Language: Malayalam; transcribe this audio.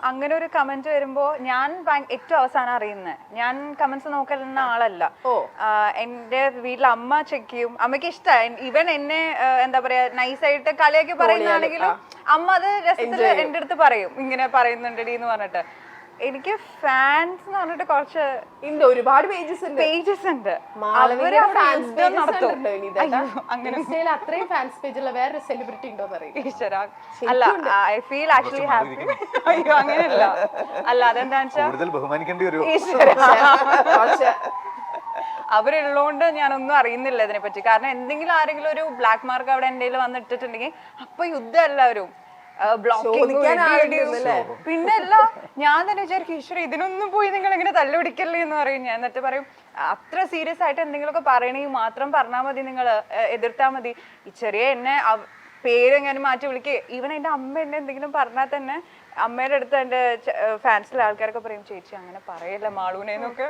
അങ്ങനെ ഒരു കമന്റ് വരുമ്പോ ഞാൻ ഏറ്റവും അവസാനം അറിയുന്നത്. ഞാൻ കമന്റ്സ് നോക്കുന്ന ആളല്ല. എന്റെ വീട്ടിൽ അമ്മ ചെക്ക് ചെയ്യും. അമ്മയ്ക്ക് ഇഷ്ടമായി ഇവൻ എന്നെ എന്താ പറയാ നൈസായിട്ട് കളിയൊക്കെ പറയുന്നതാണെങ്കിലും അമ്മ അത് രസത്തില് എന്റെ അടുത്ത് പറയും, ഇങ്ങനെ പറയുന്നുണ്ടെടി എന്ന് പറഞ്ഞിട്ട്. എനിക്ക് ഫാൻസ് എന്ന് പറഞ്ഞിട്ട് കുറച്ച് ഒരുപാട് പേജസ് ഉണ്ട്. അത്രയും ഫാൻസ് പേജുള്ള വേറെ സെലിബ്രിറ്റി ഉണ്ടോ അല്ല, ഐ ഫീൽ ആക്ച്വലി ഹാപ്പി. അയ്യോ അങ്ങനെയല്ല, അല്ല അതെന്താ അവരുള്ളതുകൊണ്ട് ഞാനൊന്നും അറിയുന്നില്ല ഇതിനെപ്പറ്റി. കാരണം എന്തെങ്കിലും ആരെങ്കിലും ഒരു ബ്ലാക്ക് മാർക്ക് അവിടെ എന്റെ വന്നിട്ടിട്ടുണ്ടെങ്കിൽ അപ്പൊ യുദ്ധം എല്ലാവരും പിന്നെ അല്ല, ഞാൻ തന്നെ വിചാരിക്കും ഈശ്വര ഇതിനൊന്നും പോയി നിങ്ങൾ ഇങ്ങനെ തല്ലുപിടിക്കല്ലേ എന്ന് പറയും ഞാൻ. എന്നിട്ട് പറയും അത്ര സീരിയസ് ആയിട്ട് എന്തെങ്കിലുമൊക്കെ പറയണെങ്കിൽ മാത്രം പറഞ്ഞാൽ മതി, നിങ്ങൾ എതിർത്താൽ മതി. ഈ ചെറിയ എന്നെ പേരെങ്ങനെ മാറ്റി വിളിക്കുക. ഈവൻ എന്റെ അമ്മ എന്നെ എന്തെങ്കിലും പറഞ്ഞാൽ തന്നെ അമ്മയുടെ അടുത്ത് എന്റെ ഫാൻസിലെ ആൾക്കാരൊക്കെ പറയും ചേച്ചി അങ്ങനെ പറയല്ല മാളൂനെന്നൊക്കെ.